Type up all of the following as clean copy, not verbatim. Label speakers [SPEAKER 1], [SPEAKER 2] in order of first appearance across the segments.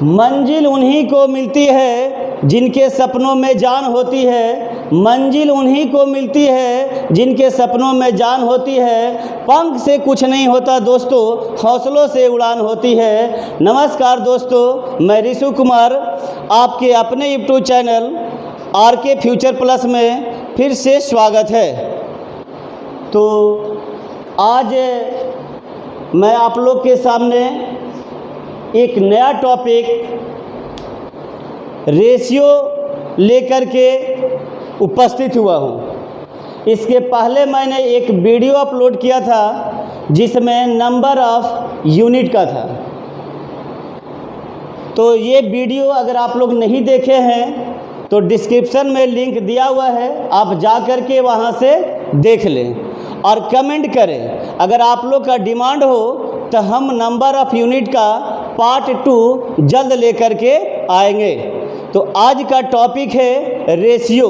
[SPEAKER 1] मंजिल उन्हीं को मिलती है जिनके सपनों में जान होती है। मंजिल उन्हीं को मिलती है जिनके सपनों में जान होती है। पंख से कुछ नहीं होता दोस्तों, हौसलों से उड़ान होती है। नमस्कार दोस्तों, मैं ऋषु कुमार आपके अपने YouTube channel RK future plus में फिर से स्वागत है। तो आज मैं आप लोग के सामने एक नया टॉपिक रेशियो लेकर के उपस्थित हुआ हूँ। इसके पहले मैंने एक वीडियो अपलोड किया था जिसमें नंबर ऑफ यूनिट का था। तो ये वीडियो अगर आप लोग नहीं देखे हैं तो डिस्क्रिप्शन में लिंक दिया हुआ है, आप जा कर के वहाँ से देख लें और कमेंट करें। अगर आप लोग का डिमांड हो तो हम नंबर ऑफ यूनिट का पार्ट 2 जल्द लेकर के आएंगे। तो आज का टॉपिक है रेशियो।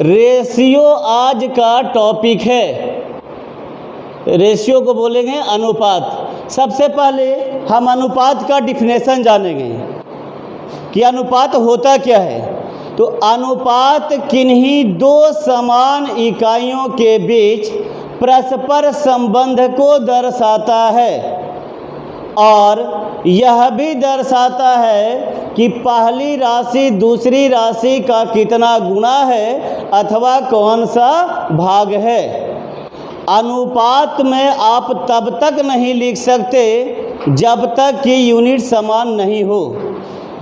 [SPEAKER 1] रेशियो आज का टॉपिक है। रेशियो को बोलेंगे अनुपात। सबसे पहले हम अनुपात का डिफिनेशन जानेंगे कि अनुपात होता क्या है। तो अनुपात किन्हीं दो समान इकाइयों के बीच परस्पर संबंध को दर्शाता है और यह भी दर्शाता है कि पहली राशि दूसरी राशि का कितना गुणा है अथवा कौन सा भाग है। अनुपात में आप तब तक नहीं लिख सकते जब तक कि यूनिट समान नहीं हो।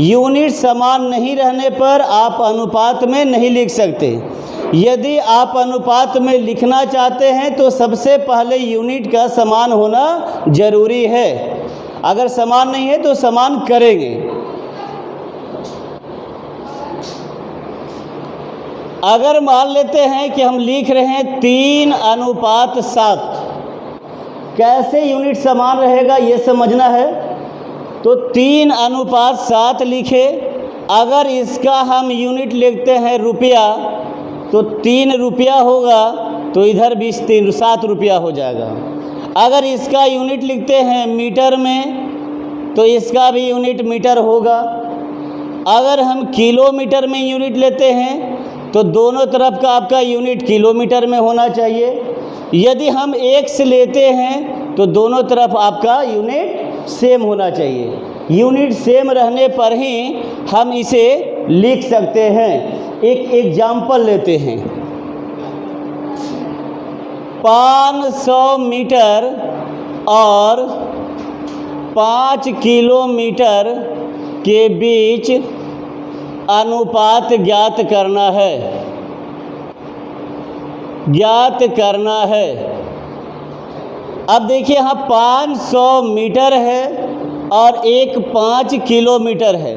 [SPEAKER 1] यूनिट समान नहीं रहने पर आप अनुपात में नहीं लिख सकते। यदि आप अनुपात में लिखना चाहते हैं तो सबसे पहले यूनिट का समान होना जरूरी है। अगर समान नहीं है तो समान करेंगे। अगर मान लेते हैं कि हम लिख रहे हैं 3:7, कैसे यूनिट समान रहेगा ये समझना है। तो 3:7 लिखे। अगर इसका हम यूनिट लिखते हैं रुपया तो 3 रुपया होगा, तो इधर भी 7 रुपया हो जाएगा। अगर इसका यूनिट लिखते हैं मीटर में तो इसका भी यूनिट मीटर होगा। अगर हम किलोमीटर में यूनिट लेते हैं तो दोनों तरफ का आपका यूनिट किलोमीटर में होना चाहिए। यदि हम एक्स लेते हैं तो दोनों तरफ आपका यूनिट सेम होना चाहिए। यूनिट सेम रहने पर ही हम इसे लिख सकते हैं। एक एग्जाम्पल लेते हैं। 500 मीटर और 5 किलोमीटर के बीच अनुपात ज्ञात करना है। ज्ञात करना है। अब देखिए यहाँ 500 मीटर है और एक 5 किलोमीटर है।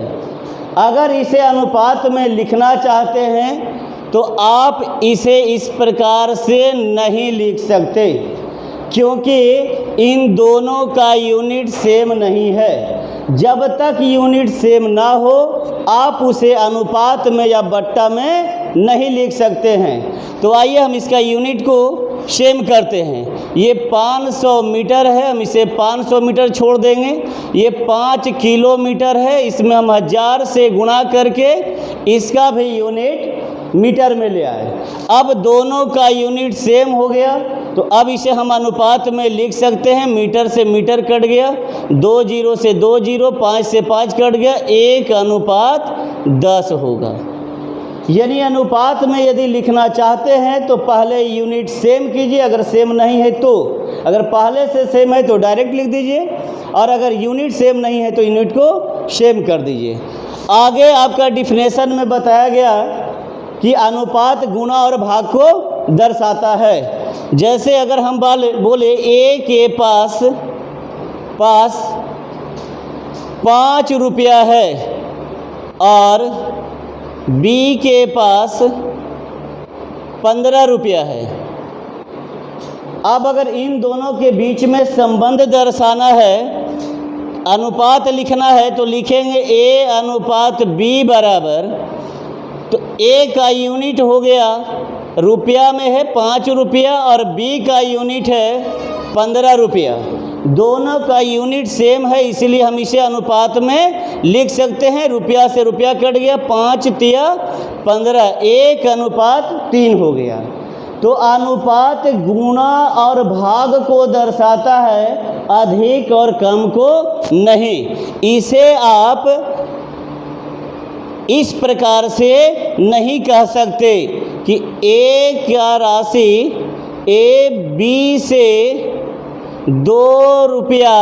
[SPEAKER 1] अगर इसे अनुपात में लिखना चाहते हैं तो आप इसे इस प्रकार से नहीं लिख सकते क्योंकि इन दोनों का यूनिट सेम नहीं है। जब तक यूनिट सेम ना हो आप उसे अनुपात में या बट्टा में नहीं लिख सकते हैं। तो आइए हम इसका यूनिट को सेम करते हैं। ये 500 मीटर है, हम इसे 500 मीटर छोड़ देंगे। ये 5 किलोमीटर है, इसमें हम 1000 से गुणा करके इसका भी यूनिट मीटर में ले आए। अब दोनों का यूनिट सेम हो गया तो अब इसे हम अनुपात में लिख सकते हैं। मीटर से मीटर कट गया, 2 जीरो से 2 जीरो, 5 से 5 कट गया, 1:10 होगा। यानी अनुपात में यदि लिखना चाहते हैं तो पहले यूनिट सेम कीजिए। अगर सेम नहीं है तो, अगर पहले से सेम है तो डायरेक्ट लिख दीजिए और अगर यूनिट सेम नहीं है तो यूनिट को सेम कर दीजिए। आगे आपका डिफिनेशन में बताया गया कि अनुपात गुणा और भाग को दर्शाता है। जैसे अगर हम बोले ए के पास 5 रुपया है और बी के पास 15 रुपया है। अब अगर इन दोनों के बीच में संबंध दर्शाना है, अनुपात लिखना है तो लिखेंगे A/B बराबर, तो ए का यूनिट हो गया रुपया में है 5 रुपया और बी का यूनिट है 15 रुपया। दोनों का यूनिट सेम है, इसलिए हम इसे अनुपात में लिख सकते हैं। रुपया से रुपया कट गया, 5 तिया 15, 1:3 हो गया। तो अनुपात गुणा और भाग को दर्शाता है, अधिक और कम को नहीं। इसे आप इस प्रकार से नहीं कह सकते कि ए का राशि ए बी से 2 रुपया,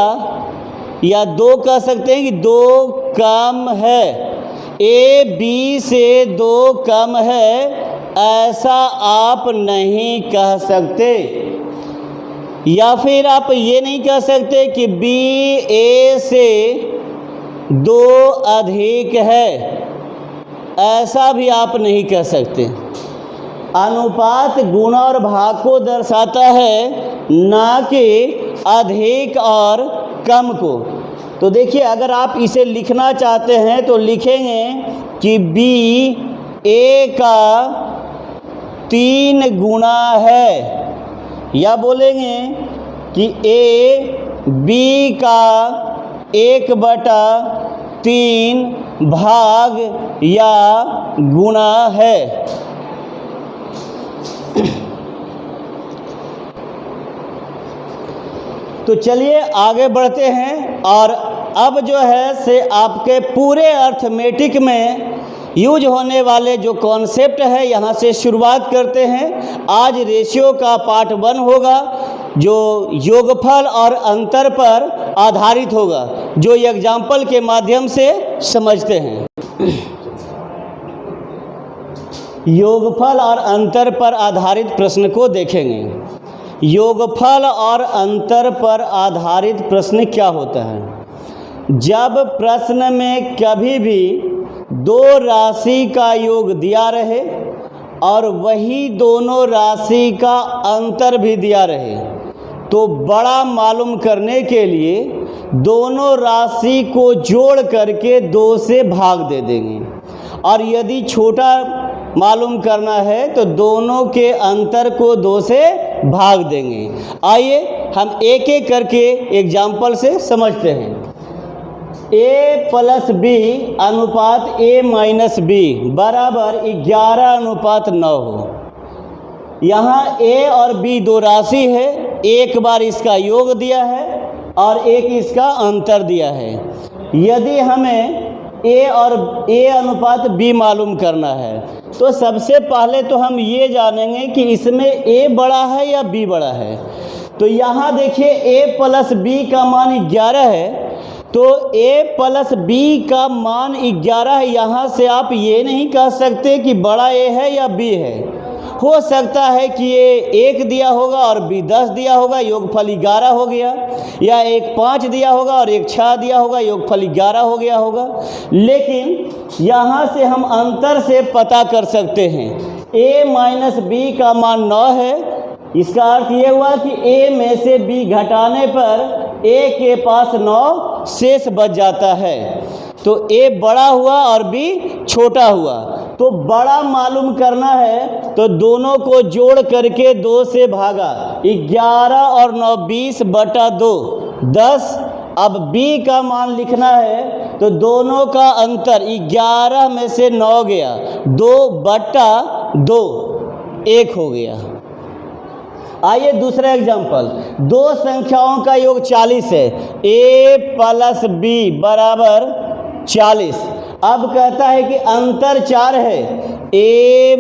[SPEAKER 1] या 2 कह सकते हैं कि 2 कम है, ए बी से 2 कम है, ऐसा आप नहीं कह सकते। या फिर आप ये नहीं कह सकते कि बी ए से 2 अधिक है, ऐसा भी आप नहीं कह सकते। अनुपात गुणा और भाग को दर्शाता है, ना कि अधिक और कम को। तो देखिए, अगर आप इसे लिखना चाहते हैं तो लिखेंगे कि बी ए का 3 गुना है, या बोलेंगे कि ए बी का 1/3 भाग या गुणा है। तो चलिए आगे बढ़ते हैं, और अब जो है से आपके पूरे अर्थमेटिक में यूज होने वाले जो कॉन्सेप्ट है यहाँ से शुरुआत करते हैं। आज रेशियो का पार्ट 1 होगा, जो योगफल और अंतर पर आधारित होगा, जो एग्जाम्पल के माध्यम से समझते हैं। योगफल और अंतर पर आधारित प्रश्न को देखेंगे। योगफल और अंतर पर आधारित प्रश्न क्या होता है? जब प्रश्न में कभी भी 2 राशि का योग दिया रहे और वही दोनों राशि का अंतर भी दिया रहे, तो बड़ा मालूम करने के लिए दोनों राशि को जोड़ करके 2 से भाग दे देंगे, और यदि छोटा मालूम करना है तो दोनों के अंतर को 2 से भाग देंगे। आइए हम एक एक करके एग्जाम्पल से समझते हैं। a + b अनुपात a - b बराबर 11:9 हो। यहाँ a और b 2 राशि है, एक बार इसका योग दिया है और एक इसका अंतर दिया है। यदि हमें a और a अनुपात b मालूम करना है, तो सबसे पहले तो हम ये जानेंगे कि इसमें a बड़ा है या b बड़ा है। तो यहाँ देखिए a + b का मान 11 है, तो a + b का मान 11 है। यहाँ से आप ये नहीं कह सकते कि बड़ा a है या b है। हो सकता है कि ये 1 दिया होगा और b 10 दिया होगा, योगफल 11 हो गया, या एक 5 दिया होगा और एक 6 दिया होगा, योगफल 11 हो गया होगा। लेकिन यहाँ से हम अंतर से पता कर सकते हैं। a - b का मान 9 है। इसका अर्थ ये हुआ कि a में से b घटाने पर a के पास 9 शेष बच जाता है। तो a बड़ा हुआ और b छोटा हुआ। तो बड़ा मालूम करना है तो दोनों को जोड़ करके 2 से भागा। 11 और 9 20/2 10। अब b का मान लिखना है तो दोनों का अंतर 11 में से 9 गया, 2/2 1 हो गया। आइए दूसरा एग्जाम्पल। 2 संख्याओं का योग 40 है। a + b बराबर 40। अब कहता है कि अंतर 4 है, a -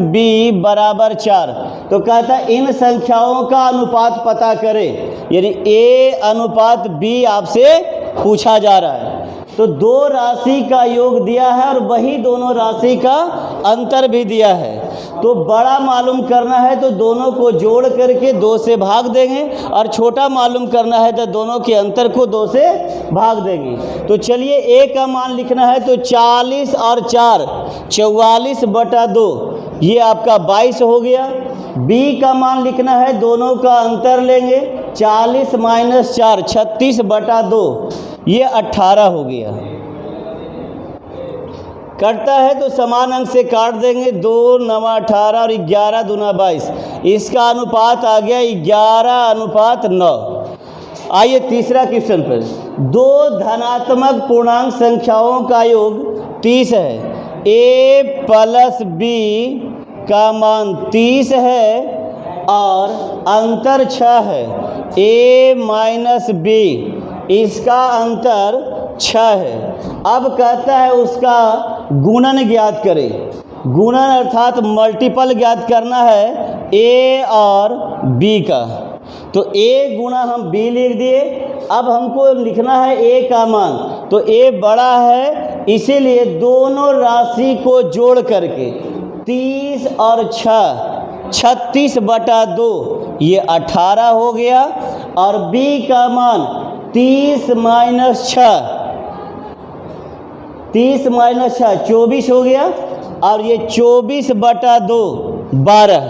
[SPEAKER 1] b बराबर 4। तो कहता है इन संख्याओं का अनुपात पता करें, यानी a अनुपात b आपसे पूछा जा रहा है। तो 2 राशि का योग दिया है और वही दोनों राशि का अंतर भी दिया है। तो बड़ा मालूम करना है तो दोनों को जोड़ करके 2 से भाग देंगे, और छोटा मालूम करना है तो दोनों के अंतर को 2 से भाग देंगे। तो चलिए a का मान लिखना है तो 40 और 4 44/2, ये आपका 22 हो गया। b का मान लिखना है, दोनों का अंतर लेंगे, 40 - 4 36/2, ये 18 हो गया। कटता है तो समान अंक से काट देंगे, 2 × 9 18 और 11 × 2 22। इसका अनुपात आ गया 11:9। आइए तीसरा क्वेश्चन पर। दो धनात्मक पूर्णांक संख्याओं का योग 30 है। a प्लस b का मान 30 है और अंतर 6 है। a माइनस b, इसका अंतर 6 है। अब कहता है उसका गुणन ज्ञात करें। गुणन अर्थात मल्टीपल ज्ञात करना है a और b का। तो a गुणा हम b लिख दिए। अब हमको लिखना है a का मान, तो a बड़ा है, इसीलिए दोनों राशि को जोड़ करके 30 और 6, 36/2 ये 18 हो गया। और b का मान 30 माइनस 6, 30 माइनस 6 24 हो गया। और ये 24/2 12।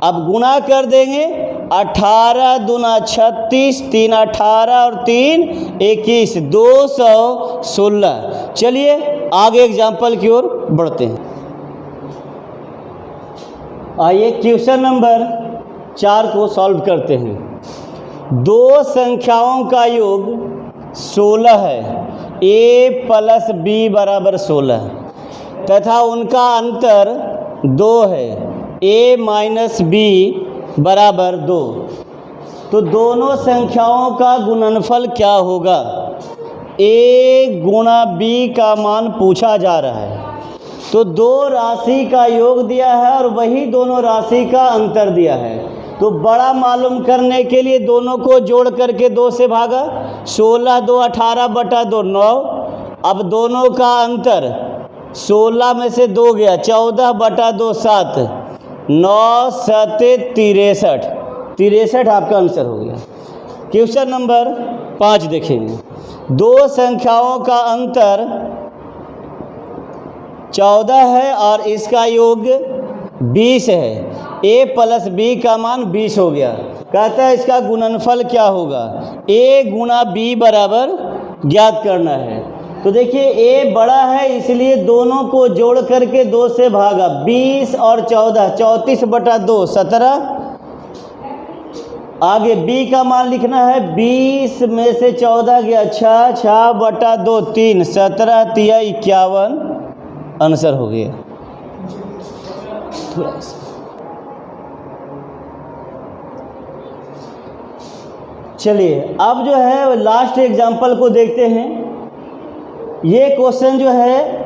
[SPEAKER 1] अब गुणा कर देंगे, 18 दूना 36, 3 18 और 3 21, 216। चलिए आगे एग्जाम्पल की ओर बढ़ते हैं। आइए क्वेश्चन नंबर 4 को सॉल्व करते हैं। दो संख्याओं का योग 16 है। a प्लस b बराबर 16 तथा उनका अंतर 2 है। a माइनस b बराबर 2। तो दोनों संख्याओं का गुणनफल क्या होगा? a गुणा b का मान पूछा जा रहा है। तो दो राशि का योग दिया है और वही दोनों राशि का अंतर दिया है। तो बड़ा मालूम करने के लिए दोनों को जोड़ करके 2 से भागा। 16 2 18/2 9। अब दोनों का अंतर 16 में से 2 गया, 14/2 7, 9 7 63। 63 आपका आंसर हो गया। क्वेश्चन नंबर 5 देखेंगे। दो संख्याओं का अंतर 14 है और इसका योग 20 है। a प्लस b का मान 20 हो गया। कहता है इसका गुणनफल क्या होगा? a गुणा b बराबर ज्ञात करना है। तो देखिए a बड़ा है, इसलिए दोनों को जोड़ करके 2 से भागा। 20 और 14, 34/2 17। आगे b का मान लिखना है। 20 में से 14 गया, 6 6/2 3, 17 3 51 आंसर हो गया। थोड़ा सा चलिए अब जो है लास्ट एग्जाम्पल को देखते हैं। ये क्वेश्चन जो है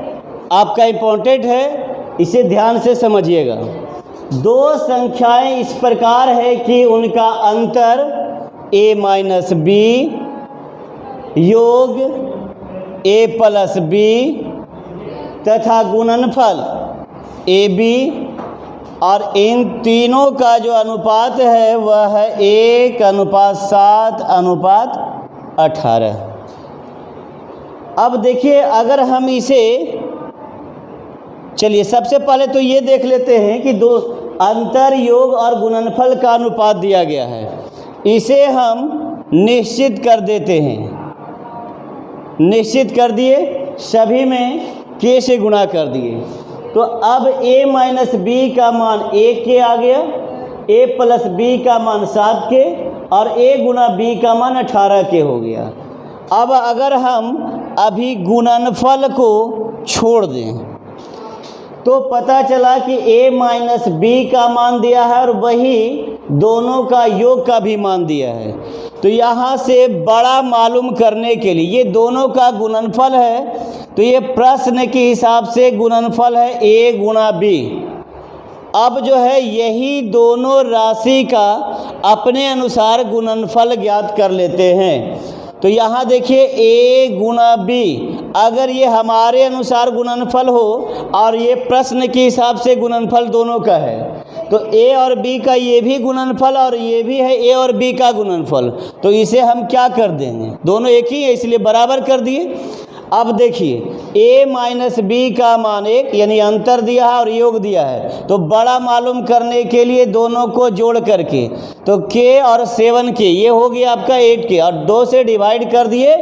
[SPEAKER 1] आपका इम्पोर्टेंट है, इसे ध्यान से समझिएगा। दो संख्याएं इस प्रकार है कि उनका अंतर a माइनस b योग a प्लस b तथा गुणनफल ab, और इन तीनों का जो अनुपात है वह है 1:7:18। अब देखिए अगर हम इसे, चलिए सबसे पहले तो ये देख लेते हैं कि दो अंतर योग और गुणनफल का अनुपात दिया गया है। इसे हम निश्चित कर देते हैं। निश्चित कर दिए, सभी में k से गुणा कर दिए। तो अब a माइनस b का मान 1 के आ गया, a प्लस b का मान 7 के और a गुणा b का मान 18 के हो गया। अब अगर हम अभी गुणनफल को छोड़ दें तो पता चला कि a माइनस b का मान दिया है और वही दोनों का योग का भी मान दिया है। तो यहाँ से बड़ा मालूम करने के लिए ये दोनों का गुणनफल है, तो ये प्रश्न के हिसाब से गुणनफल है a गुणा b। अब जो है यही दोनों राशि का अपने अनुसार गुणनफल ज्ञात कर लेते हैं। तो यहाँ देखिए a गुणा b, अगर ये हमारे अनुसार गुणनफल हो और ये प्रश्न के हिसाब से गुणनफल दोनों का है, तो a और b का ये भी गुणनफल और ये भी है a और b का गुणनफल, तो इसे हम क्या कर देंगे? दोनों एक ही है इसलिए बराबर कर दिए। अब देखिए a माइनस b का मान 1 यानी अंतर दिया है और योग दिया है। तो बड़ा मालूम करने के लिए दोनों को जोड़ करके तो k और 7k ये हो गया आपका 8k और 2 से डिवाइड कर दिए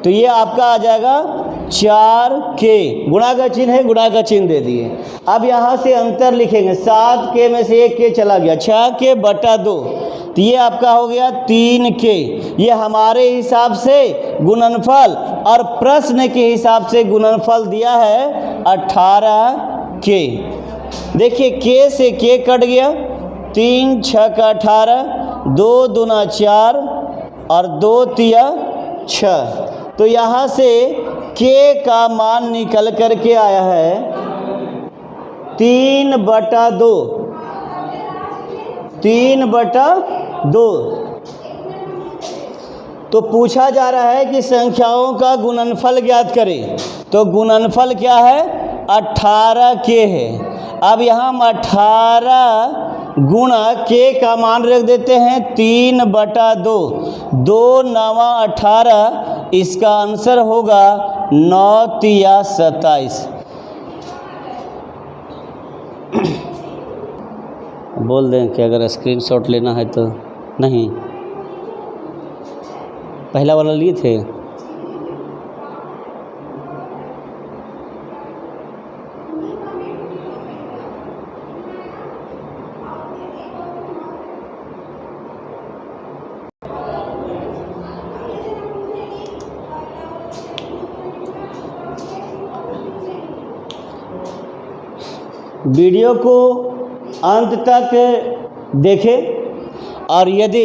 [SPEAKER 1] तो ये आपका आ जाएगा 4k। गुणा का चिन्ह है, गुणा का चिन्ह दे दिए। अब यहाँ से अंतर लिखेंगे, 7k में से 1k चला गया, 6k/2 तो ये आपका हो गया 3k। ये हमारे हिसाब से गुणनफल और प्रश्न के हिसाब से गुणनफल दिया है 18k। देखिए k से k कट गया, 3 6 का 18, 2 दूना 4 और 2 तिया 6। तो यहाँ से k का मान निकल कर के आया है 3/2। 3/2। तो पूछा जा रहा है कि संख्याओं का गुणनफल ज्ञात करें। तो गुणनफल क्या है? 18k है। अब यहाँ हम 18 गुणा k का मान रख देते हैं 3/2। 2 9 18, इसका आंसर होगा 9 तिया 27। बोल दें कि अगर स्क्रीनशॉट लेना है तो नहीं, पहला वाला लिए थे। वीडियो को अंत तक देखें और यदि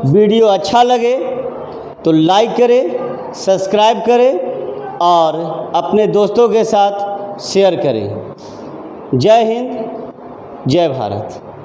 [SPEAKER 1] वीडियो अच्छा लगे तो लाइक करें, सब्सक्राइब करें और अपने दोस्तों के साथ शेयर करें। जय हिंद, जय भारत।